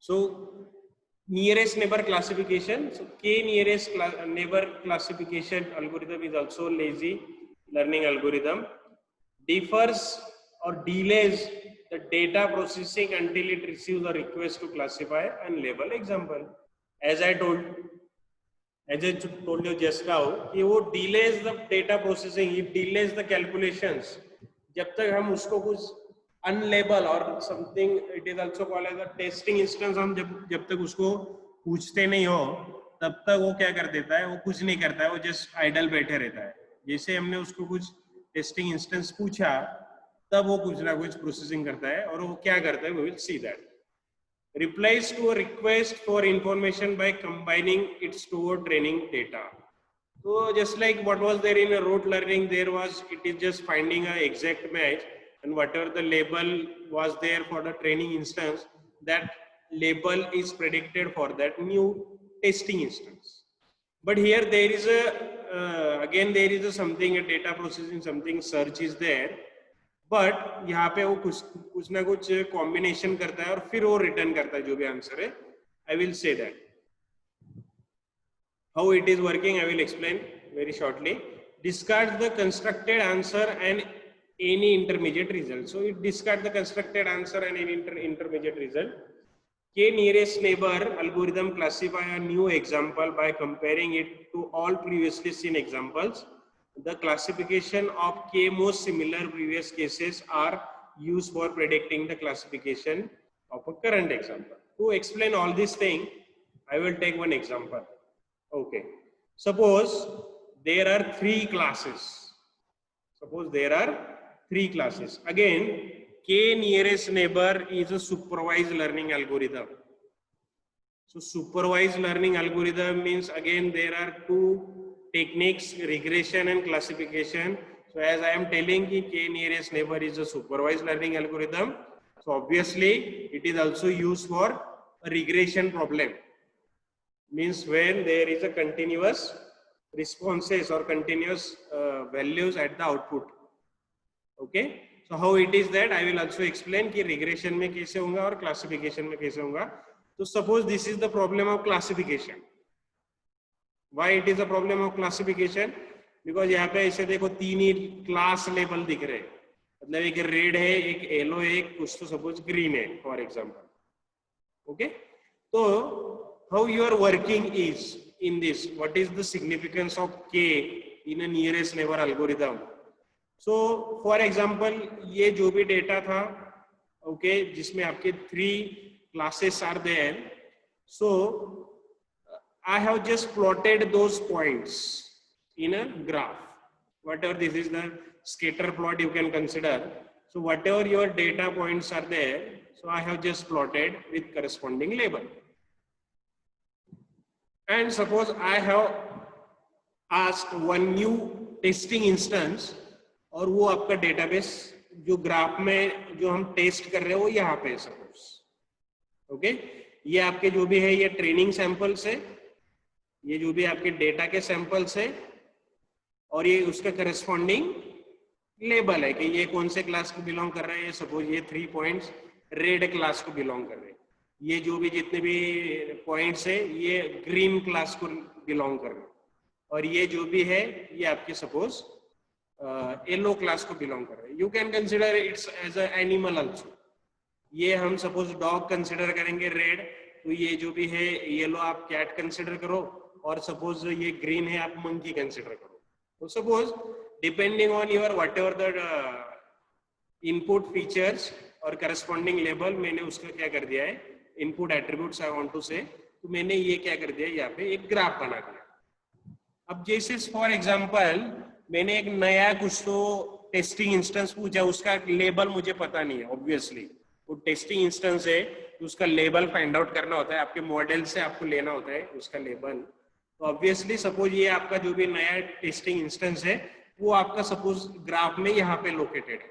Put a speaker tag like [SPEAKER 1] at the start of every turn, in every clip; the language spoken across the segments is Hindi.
[SPEAKER 1] So nearest neighbor classification. So K nearest neighbor classification algorithm is also lazy learning algorithm. Differs or delays the data processing until it receives a request to classify and label example. As I told you just now, कि वो delays the data processing, it delays the calculations. जब तक हम उसको कुछ unlabel or something, it is also called as a testing instance, हम जब तक उसको पूछते नहीं हो तब तक वो क्या कर देता है, वो कुछ नहीं करता है, वो just idle बैठे रहता है. जैसे हमने उसको कुछ टेस्टिंग इंस्टेंस पूछा तब वो कुछ ना कुछ प्रोसेसिंग करता है और वो क्या करता है, we will see that. Replies to a request for information by combining its stored training data. So just like what was there in a rote learning, there was, it is just finding an exact match, and whatever the label was there for the training instance, that label is predicted for that new testing instance. But here there is a again there is a something, a data processing, something search is there, but यहाँ पे वो कुछ ना कुछ combination करता है और फिर वो return करता है जो भी answer है. I will say that. How it is working, I will explain very shortly. Discards the constructed answer and any intermediate result. So it discards the constructed answer and any intermediate result. K nearest neighbor algorithm classify a new example by comparing it to all previously seen examples. The classification of K most similar previous cases are used for predicting the classification of a current example. To explain all this thing, I will take one example. Okay. Suppose there are three classes. Again, K nearest neighbor is a supervised learning algorithm. So supervised learning algorithm means, again, there are two techniques, regression and classification. So as I am telling you, K nearest neighbor is a supervised learning algorithm. So obviously it is also used for a regression problem. Means when there is a continuous responses or continuous values at the output. Okay. So how it is that I will also explain कि regression में कैसे होगा और classification में कैसे होगा. So suppose this is the problem of classification. Why it is a problem of classification? Because यहाँ पे ऐसे देखो तीन ही class label दिख रहे हैं. मतलब एक red है, एक yellow है, एक कुछ तो suppose green है, for example. Okay. So how you are working is in this. What is the significance of K in a nearest neighbor algorithm? So for example, ये जो भी data था, okay, जिसमें आपके three classes are there. So I have just plotted those points in a graph. Whatever this is the scatter plot you can consider. So whatever your data points are there, so I have just plotted with corresponding label. And suppose I have asked one new testing instance और वो आपका डेटाबेस जो ग्राफ में जो हम टेस्ट कर रहे हो यहाँ पे सपोज. ओके. ये आपके जो भी है ये ट्रेनिंग सैंपल्स है, ये जो भी आपके डेटा के सैंपल्स है और ये उसका करस्पॉन्डिंग लेबल है कि ये कौन से क्लास को बिलोंग कर रहे हैं. सपोज ये 3 पॉइंट्स रेड क्लास को बिलोंग कर रहे हैं. ये जो भी जितने भी पॉइंट्स है ये ग्रीन क्लास को बिलोंग कर रहे हैं और ये जो भी है ये आपके सपोज येलो क्लास को बिलोंग कर रहे हैं. You can consider its as a animal also. ये हम सपोज डॉग कंसिडर करेंगे रेड, तो ये जो भी है येलो आप कैट कंसिडर करो और सपोज ये ग्रीन है आप मंकी कंसिडर करो. तो suppose depending on your whatever the input features और करस्पॉन्डिंग लेबल, मैंने उसका क्या कर दिया है, input attributes I want to say, तो मैंने ये क्या कर दिया यहाँ पे एक ग्राफ बना दिया. अब जैसे फॉर एग्जांपल मैंने एक नया कुछ तो टेस्टिंग इंस्टेंस पूछा, उसका लेबल मुझे पता नहीं है. ऑब्वियसली वो टेस्टिंग इंस्टेंस है तो उसका लेबल फाइंड आउट करना होता है, आपके मॉडल से आपको लेना होता है उसका लेबल. तो ऑब्वियसली सपोज ये आपका जो भी नया टेस्टिंग इंस्टेंस है वो आपका सपोज ग्राफ में यहाँ पे लोकेटेड है.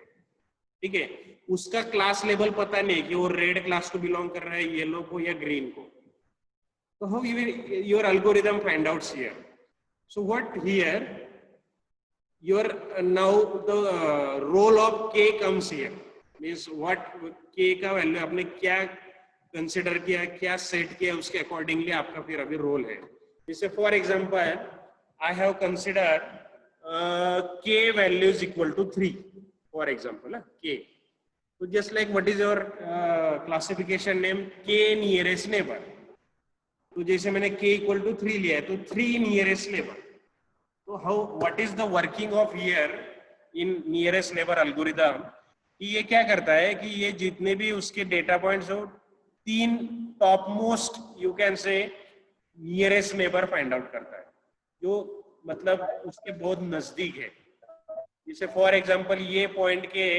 [SPEAKER 1] ठीक है. उसका क्लास लेबल पता नहीं कि वो रेड क्लास को बिलोंग कर रहा है, येलो को या ग्रीन को. तो how your algorithm find outs here. So what here your now the role of K comes here. Means what K का वैल्यू आपने क्या कंसिडर किया, क्या सेट किया, उसके अकॉर्डिंगली आपका फिर अभी रोल है. जैसे for example I have consider k value is equal to 3 for example k. तो just like what is your classification name, k nearest neighbour. तो जैसे मैंने k इक्वल टू 3 लिया है तो 3 नियरेस्ट नेबर. तो how what is the working of here in nearest neighbour algorithm, कि ये क्या करता है कि ये जितने भी उसके डेटा पॉइंट्स हो, 3 टॉप मोस्ट यू कैन से नियरेस्ट नेबर फाइंड आउट करता है, जो मतलब उसके बहुत नजदीक है. जैसे फॉर एग्जांपल ये पॉइंट के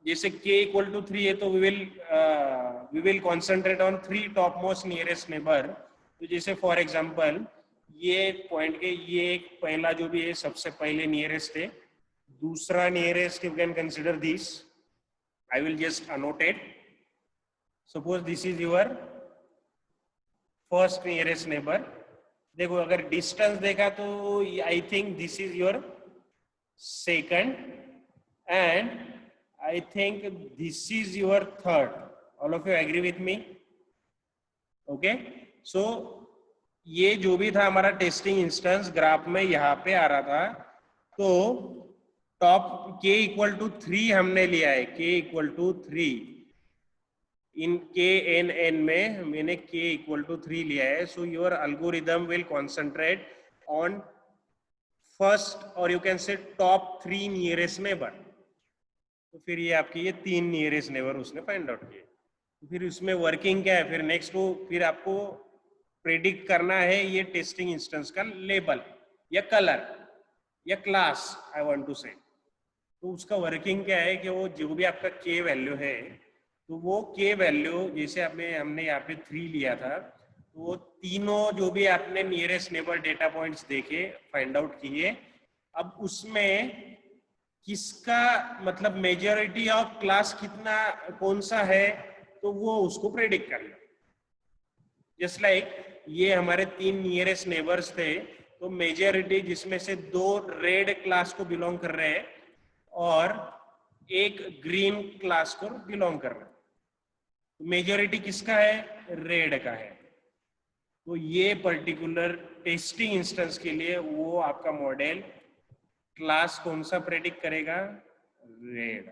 [SPEAKER 1] जैसे k इक्वल टू 3 है तो we will concentrate on 3 top most nearest neighbour. तो जैसे फॉर एग्जांपल ये पॉइंट के ये एक पहला जो भी है सबसे पहले नियरेस्ट है. दूसरा nearest you can consider this, I will just annotate. Suppose this is your first nearest neighbour. देखो अगर डिस्टेंस देखा तो I think this is your second and I think this is your third. All of you agree with me? Okay. So ये जो भी था हमारा टेस्टिंग इंस्टेंस ग्राफ में यहाँ पे आ रहा था, तो टॉप k इक्वल टू 3 हमने लिया है, k equal to 3 in KNN में मैंने k इक्वल टू 3 लिया है. So your algorithm will concentrate on first और you can say top 3 nearest neighbour. तो फिर ये आपके ये 3 नियरेस्ट नेबर उसने फाइंड आउट किए. तो फिर उसमें वर्किंग क्या है, फिर नेक्स्ट वो फिर आपको प्रेडिक्ट करना है ये टेस्टिंग इंस्टेंस का लेबल या कलर या class I want to say. तो उसका वर्किंग क्या है कि वो जो भी आपका k वैल्यू है, तो वो k वैल्यू जैसे हमने यहाँ पे 3 लिया था, तो वो तीनों जो भी आपने नियरेस्ट नेबर डेटा पॉइंट्स देखे फाइंड आउट किए. अब उसमें किसका मतलब मेजॉरिटी ऑफ क्लास कितना कौन सा है, तो वो उसको प्रेडिक्ट करना. जस्ट लाइक ये हमारे 3 नियरेस्ट नेबर्स थे, तो मेजॉरिटी जिसमें से 2 रेड क्लास को बिलोंग कर रहे हैं और एक ग्रीन क्लास को बिलोंग कर रहा है. मेजॉरिटी किसका है? रेड का है. तो ये पर्टिकुलर टेस्टिंग इंस्टेंस के लिए वो आपका मॉडल क्लास कौन सा प्रेडिक्ट करेगा? Red.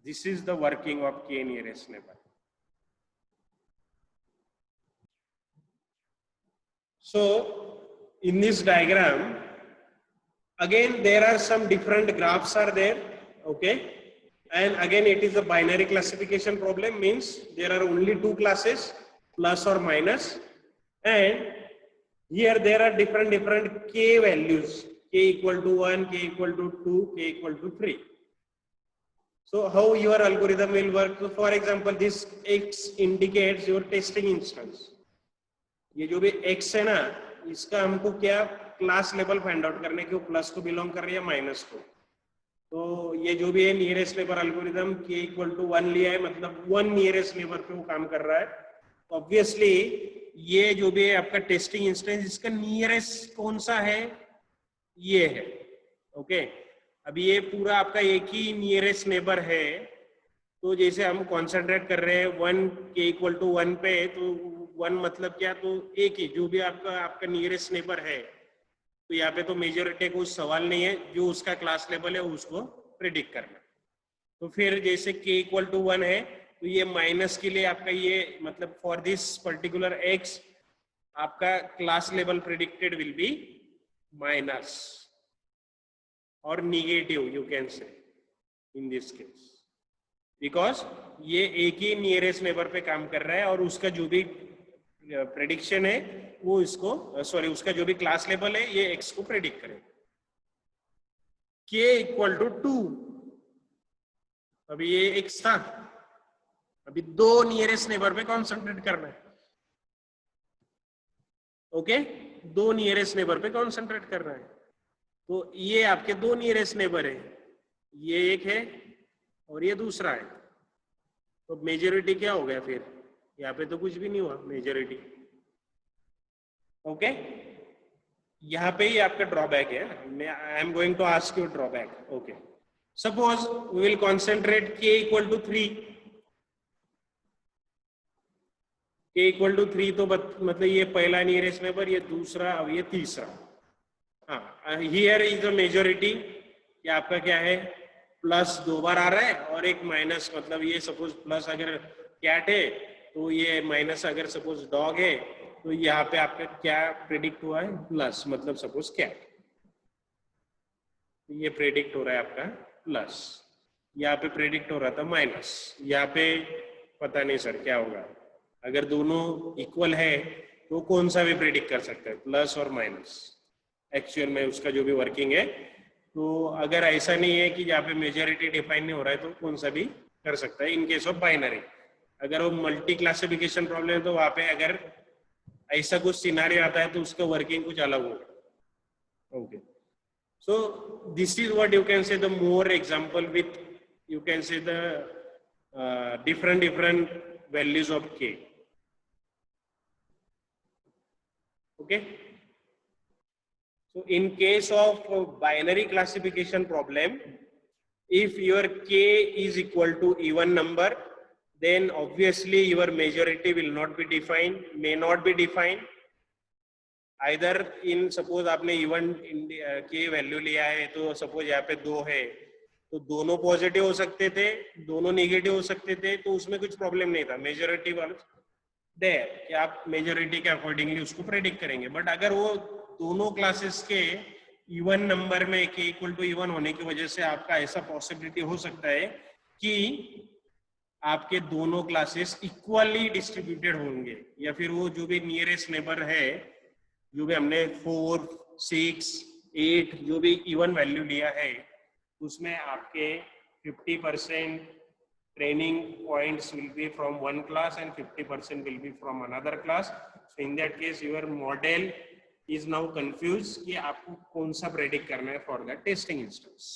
[SPEAKER 1] This is the working of k nearest neighbour. So in this diagram again there are some different graphs are there, okay, and again it is a binary classification problem, means there are only 2 classes, plus or minus, and here there are different k values, k equal to 1, k equal to 2, k equal to 3. So how your algorithm will work? So for example this x indicates your testing instance. ये जो भी x है ना, इसका हमको क्या क्लास लेवल फाइंड आउट करने के, प्लस को बिलोंग कर रही है माइनस को. तो ये जो भी है nearest neighbour algorithm k equal to 1 लिया है, मतलब 1 नियरेस्ट नेबर पे वो काम कर रहा है. ऑब्वियसली ये जो भी है आपका टेस्टिंग इंस्टेंस, इसका नियरेस्ट कौन सा है? ये है. ओके. अभी ये पूरा आपका एक ही नियरेस्ट नेबर है, तो जैसे हम कॉन्सेंट्रेट कर रहे हैं 1 k इक्वल टू 1 पे, तो 1 मतलब क्या, तो एक ही जो भी आपका नियरेस्ट नेबर है. तो यहाँ पे तो मेजॉरिटी को सवाल नहीं है, जो उसका क्लास लेवल है उसको प्रेडिक्ट करना. तो फिर जैसे k इक्वल टू 1 है, तो ये माइनस के लिए आपका ये मतलब फॉर दिस पर्टिकुलर x आपका क्लास लेवल प्रेडिक्टेड विल बी माइनस और negative you can say in this case, because ये एक ही नियरेस्ट नेबर पे काम कर रहा है और उसका जो भी प्रेडिक्शन है वो इसको उसका जो भी क्लास लेवल है ये x को प्रेडिक्ट करेगा. k इक्वल टू 2, अभी ये x था, अभी 2 नियरेस्ट नेबर पे कॉन्सेंट्रेट करना है. ओके, 2 नियरेस्ट नेबर पे कॉन्सेंट्रेट करना है. तो ये आपके 2 नियरेस्ट नेबर है, ये एक है और ये दूसरा है. तो मेजॉरिटी क्या हो गया? फिर यहाँ पे तो कुछ भी नहीं हुआ मेजॉरिटी. ओके, यहाँ पे ही आपका ड्रॉबैक है. I am going to ask you drawback. Okay, suppose we will concentrate k equal to 3 k equal to 3 तो मतलब ये पहला नियरेस्ट नेबर, ये दूसरा, अब ये तीसरा। हाँ, हियर इज द मेजोरिटी कि आपका क्या है, प्लस 2 बार आ रहा है और एक माइनस, मतलब ये सपोज प्लस अगर कैट है तो ये माइनस अगर सपोज डॉग है, तो यहाँ पे आपका क्या प्रेडिक्ट हुआ है, प्लस, मतलब सपोज कैट, ये प्रेडिक्ट हो रहा है आपका प्लस, यहाँ पे प्रेडिक्ट हो रहा था माइनस, यहाँ पे पता नहीं सर क्या होगा। अगर दोनों इक्वल है तो कौन सा भी प्रेडिक्ट कर सकता है, प्लस और माइनस, एक्चुअल में उसका जो भी वर्किंग है। तो अगर ऐसा नहीं है कि यहाँ पे मेजॉरिटी डिफाइन नहीं हो रहा है तो कौन सा भी कर सकता है इन केस ऑफ बाइनरी। अगर वो मल्टी क्लासिफिकेशन प्रॉब्लम है तो वहां पे अगर ऐसा कुछ सिनारियो आता है तो उसका वर्किंग कुछ अलग होगा। Okay, so this is what you can say the more example with, you can say the different values of k. Okay, so in case of binary classification problem, if your k is equal to even number, then obviously your majority will not be defined, may not be defined. Either in suppose आपने इवन के वैल्यू लिया है, तो सपोज यहाँ पे 2 है तो दोनों पॉजिटिव हो सकते थे, दोनों नेगेटिव हो सकते थे, तो उसमें कुछ प्रॉब्लम नहीं था, मेजोरिटी वाले देयर कि आप मेजोरिटी के अकॉर्डिंगली उसको प्रेडिक्ट करेंगे। बट अगर वो दोनों क्लासेस के इवन नंबर में के इक्वल टू इवन होने की वजह से आपका ऐसा पॉसिबिलिटी हो सकता है कि आपके दोनों क्लासेस इक्वली डिस्ट्रीब्यूटेड होंगे, या फिर वो जो भी नियरेस्ट नेबर है, जो भी हमने 4, 6, 8 जो भी इवन वैल्यू लिया है, उसमें आपके 50% training points will be from one class and 50% will be from another class. So in that case your model is now confuse कि आपको कौन सा प्रेडिक्ट करना है for the testing instance.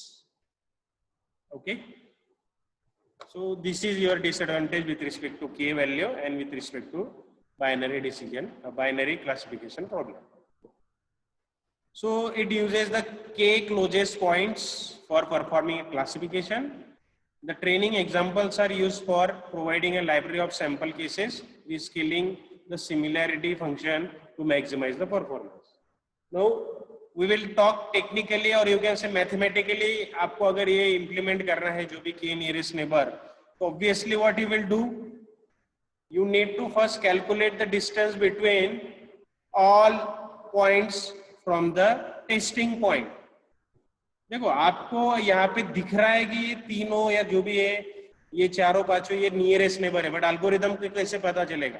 [SPEAKER 1] Okay, so this is your disadvantage with respect to k value and with respect to binary decision, a binary classification problem. So it uses the k closest points for performing a classification. The training examples are used for providing a library of sample cases, rescaling the similarity function to maximize the performance. Now we will talk technically or you can say mathematically. आपको अगर ये implement करना है जो भी k nearest neighbor, तो obviously what you will do, you need to first calculate the distance between all points from the testing point. देखो आपको यहाँ पे दिख रहा है कि ये तीनों या जो भी है, ये चारों पांचों ये नियरेस्ट नेबर है, बट एल्गोरिथम को कैसे पता चलेगा?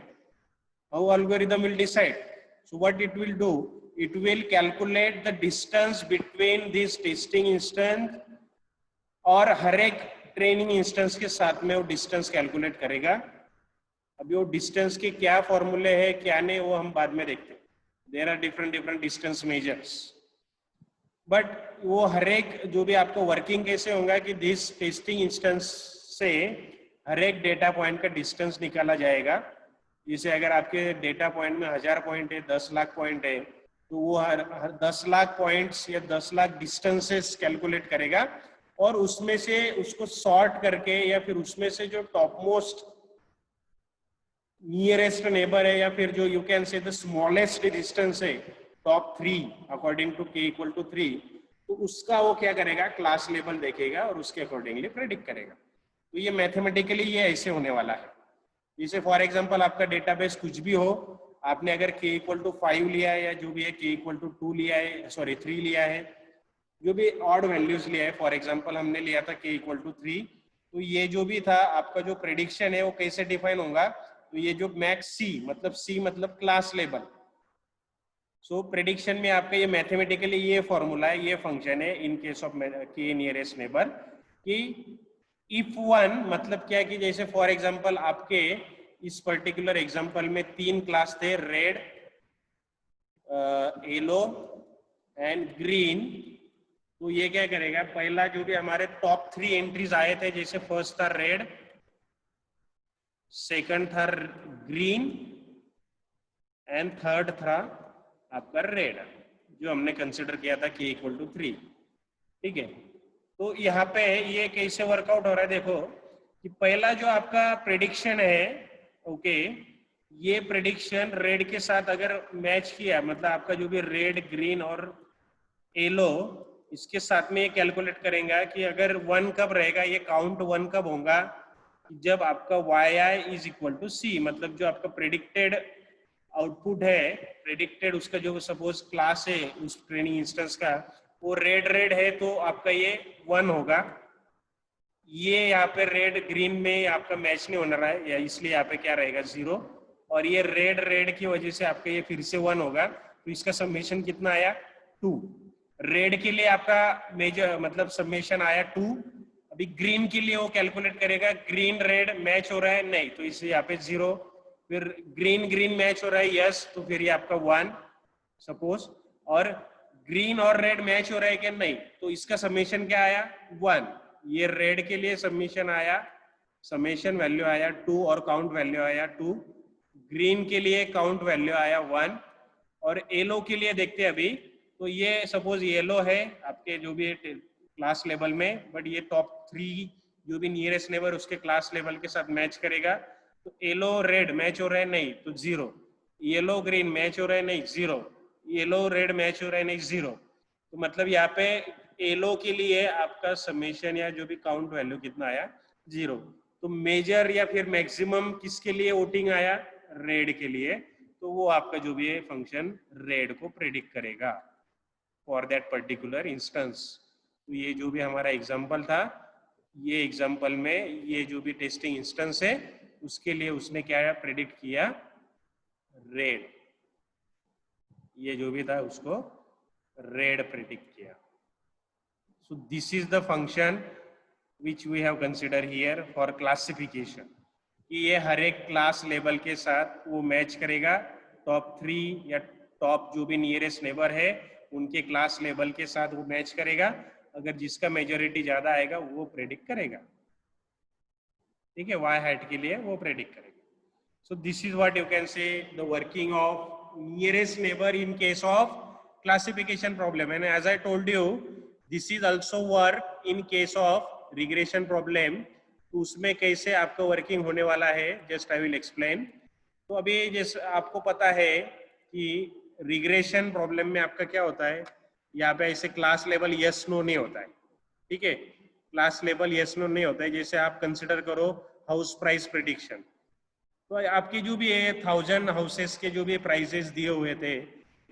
[SPEAKER 1] How algorithm will decide? So what it will do, it will calculate the distance between this testing instance और हर एक ट्रेनिंग इंस्टेंस के साथ में वो डिस्टेंस कैलकुलेट करेगा। अभी वो डिस्टेंस के क्या फॉर्मूले है क्या नहीं वो हम बाद में देखते हैं। There are different distance measures, but वो हर एक जो भी आपको वर्किंग कैसे होगा कि दिस टेस्टिंग इंस्टेंस से हर एक डेटा पॉइंट का डिस्टेंस निकाला जाएगा। जैसे अगर आपके डेटा पॉइंट में 1000 पॉइंट है, 10 लाख पॉइंट है, तो वो हर 10 लाख पॉइंट्स या 10 लाख डिस्टेंसेस कैलकुलेट करेगा और उसमें से उसको सॉर्ट करके या फिर उसमें से जो टॉप मोस्ट नियरेस्ट नेबर है या फिर जो you can say the smallest distance है, top 3 according to k equal to 3, तो उसका वो क्या करेगा, क्लास लेवल देखेगा और उसके अकॉर्डिंगली प्रेडिक्ट करेगा। तो ये मैथमेटिकली ये ऐसे होने वाला है। जैसे फॉर एग्जांपल आपका डेटाबेस कुछ भी हो, आपने अगर k इक्वल टू 5 लिया है या जो भी है k इक्वल टू 2 लिया है, सॉरी 3 लिया है, जो भी ऑड वैल्यूज लिया है, फॉर एग्जांपल हमने लिया था k इक्वल टू 3, तो ये जो भी था आपका जो प्रेडिक्शन है वो कैसे डिफाइन होगा, तो ये जो मैक्स c मतलब क्लास लेवल। सो प्रेडिक्शन में आपका ये मैथमेटिकली ये फॉर्मूला है, ये फंक्शन है इन case of k nearest neighbour कि इफ 1 मतलब क्या कि जैसे फॉर एग्जांपल आपके इस पर्टिकुलर एग्जांपल में 3 क्लास थे, रेड, येलो एंड ग्रीन। तो ये क्या करेगा, पहला जो भी हमारे टॉप 3 एंट्रीज आए थे, जैसे फर्स्ट था रेड, सेकंड था ग्रीन एंड थर्ड था आपका रेड, जो हमने कंसिडर किया था k इक्वल टू 3। ठीक है, तो यहाँ पे ये कैसे वर्कआउट हो रहा है, देखो कि पहला जो आपका प्रेडिक्शन है, ओके, ये प्रेडिक्शन रेड के साथ अगर मैच किया, मतलब आपका जो भी रेड, ग्रीन और येलो, इसके साथ में ये कैलकुलेट करेंगे कि अगर 1 कब रहेगा, ये काउंट 1 कब होगा, जब आपका yi इज इक्वल टू सी, मतलब जो आपका प्रेडिक्टेड आउटपुट है, प्रेडिक्टेड उसका जो सपोज क्लास है उस ट्रेनिंग इंस्टेंस का, वो रेड रेड है तो आपका ये 1 होगा। ये यहाँ पे रेड ग्रीन में आपका मैच नहीं होने रहा है, या इसलिए यहाँ पे क्या रहेगा 0, और ये रेड रेड की वजह से आपका ये फिर से 1 होगा, तो इसका समेशन कितना आया 2। रेड के लिए आपका मेजर मतलब समेशन आया 2। अभी ग्रीन के लिए वो कैलकुलेट करेगा, ग्रीन रेड मैच हो रहा है नहीं, तो इसे यहाँ पे 0, फिर ग्रीन ग्रीन मैच हो रहा है यस, तो फिर ये आपका 1 सपोज, और ग्रीन और रेड मैच हो रहा है कि नहीं, तो इसका समेशन क्या आया 1। ये रेड के लिए समेशन आया, समेशन वैल्यू आया 2 और काउंट वैल्यू आया 2। ग्रीन के लिए काउंट वैल्यू आया 1, और येलो के लिए देखते हैं अभी, तो ये सपोज येलो है आपके जो भी क्लास लेवल में, बट ये टॉप 3 जो भी नियरेस्ट नेबर उसके क्लास लेवल के साथ मैच करेगा, तो येलो रेड मैच हो रहा है नहीं तो 0, येलो ग्रीन मैच हो रहा है नहीं 0, येलो रेड मैच हो रहा है नहीं 0, तो मतलब यहाँ पे येलो के लिए आपका समेशन या जो भी काउंट वैल्यू कितना आया 0। तो मेजर या फिर मैक्सिमम किसके लिए वोटिंग आया, रेड के लिए, तो वो आपका जो भी है फंक्शन रेड को प्रेडिक्ट करेगा फॉर दैट पर्टिकुलर इंस्टेंस। तो ये जो भी हमारा एग्जांपल था, ये एग्जांपल में ये जो भी टेस्टिंग इंस्टेंस है उसके लिए उसने क्या प्रेडिक्ट किया, रेड, ये जो भी था उसको रेड प्रेडिक्ट किया। So this is the function which we have considered here for classification, कि ये हर एक क्लास लेवल के साथ वो मैच करेगा, टॉप 3 या टॉप जो भी नियरेस्ट नेबर है उनके क्लास लेवल के साथ वो मैच करेगा, अगर जिसका मेजोरिटी ज्यादा आएगा वो प्रेडिक्ट करेगा, ठीक है, वाई हैट के लिए वो प्रेडिक्ट करेगा। So this is what you can say the working of nearest neighbor in case of classification problem, and as I told you this is also work in case of regression problem। तो उसमें कैसे आपका वर्किंग होने वाला है जस्ट आई विल एक्सप्लेन। तो अभी जैसे आपको पता है कि रिग्रेशन प्रॉब्लम में आपका क्या होता है, यहाँ पे ऐसे क्लास लेवल यस नो नहीं होता है, ठीक है, क्लास लेवल यस नो नहीं होता है। जैसे आप कंसिडर करो हाउस प्राइस प्रेडिक्शन, तो आपकी जो भी है 1000 हाउसेस के जो भी प्राइजेस दिए हुए थे,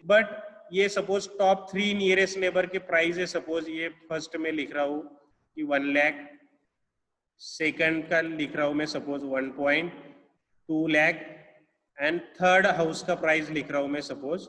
[SPEAKER 1] बट ये सपोज टॉप 3 नियरेस्ट नेबर के प्राइस है, सपोज ये फर्स्ट में लिख रहा हूँ कि 1 लाख, सेकंड का लिख रहा हूँ मैं suppose 1.2 lakh, and third house का प्राइस लिख रहा हूँ मैं suppose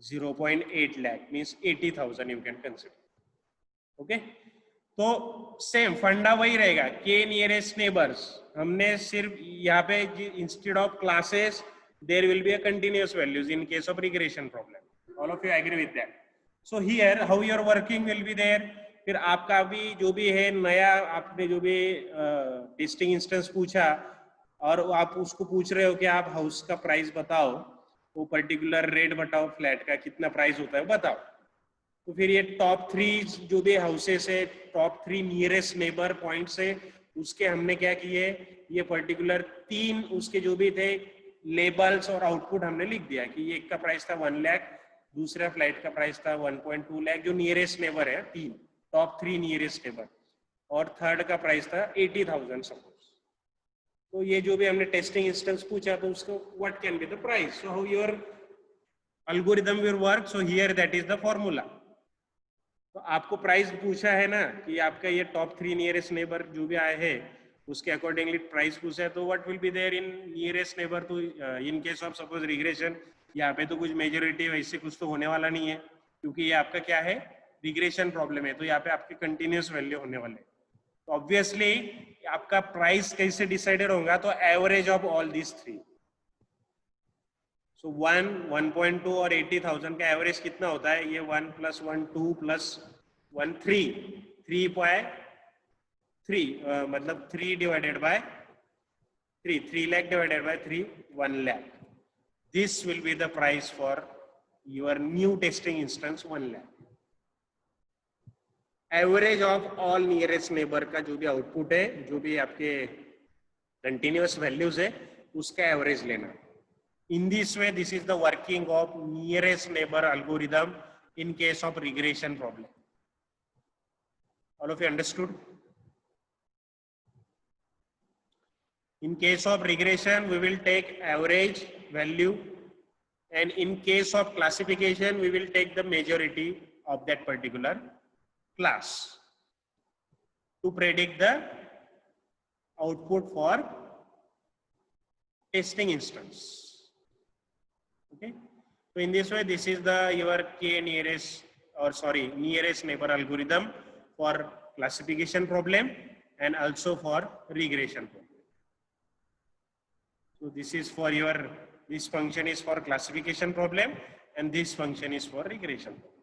[SPEAKER 1] 0.8 lakh, means 80,000 you can consider. Okay, तो सेम फंडा वही रहेगा, के नियरेस्ट नेबर्स, हमने सिर्फ यहाँ पे instead of classes there will be a continuous values in case of regression problem. All of you agree with that. So here how your working will be there. फिर आपका भी जो भी है नया, आपने जो भी टेस्टिंग इंस्टेंस पूछा और आप उसको पूछ रहे हो कि आप हाउस का प्राइस बताओ, वो पर्टिकुलर रेट बताओ, फ्लैट का कितना प्राइस होता है बताओ। तो फिर ये टॉप 3 जो भी हाउसेस है, टॉप 3 नियरेस्ट नेबर पॉइंट से उसके हमने क्या किए, ये पर्टिकुलर 3 उसके जो भी थे लेबल्स और आउटपुट हमने लिख दिया कि ये एक का प्राइस था 1 लाख, दूसरा फ्लैट का प्राइस था 1.2 लाख, जो नियरेस्ट नेबर है 3 टॉप 3 नियरेस्ट नेबर, और थर्ड का प्राइस था 80,000 सपोज। तो ये जो भी हमने टेस्टिंग इंस्टेंस पूछा तो उसको what can be the price, so how your algorithm will work, so here that is the formula। तो आपको प्राइस पूछा है ना कि आपका ये टॉप 3 नियरेस्ट नेबर जो भी आए हैं उसके अकॉर्डिंगली प्राइस पूछा है, तो what will be there in nearest neighbour. तो in case of suppose regression, यहाँ पे तो कुछ मेजोरिटी वैसे कुछ तो होने वाला नहीं है, क्योंकि ये आपका क्या है रिग्रेशन प्रॉब्लम है, तो यहाँ पे आपके कंटिन्यूअस वैल्यू होने वाले हैं। तो ऑब्वियसली आपका प्राइस कैसे डिसाइडेड होगा, तो एवरेज ऑफ ऑल दिस 3। सो 1, 1.2 और 80,000 का एवरेज कितना होता है, ये 1 + 1 2 + 1 3, 3.3 मतलब 3 divided by 3, 3 lakh divided by 3, 1 lakh. This will be the price for your new testing instance 1 lakh. Average of all nearest neighbour का जो भी आउटपुट है, जो भी आपके कंटिन्यूअस वैल्यूज है, उसका एवरेज लेना. In this way, this is the working of nearest neighbor algorithm in case of regression problem. All of you understood? In case of regression, we will take average value, and in case of classification, we will take the majority of that particular class to predict the output for testing instance. Okay. So in this way, this is the your nearest neighbor algorithm for classification problem and also for regression problem. So this is for your, this function is for classification problem and this function is for regression problem.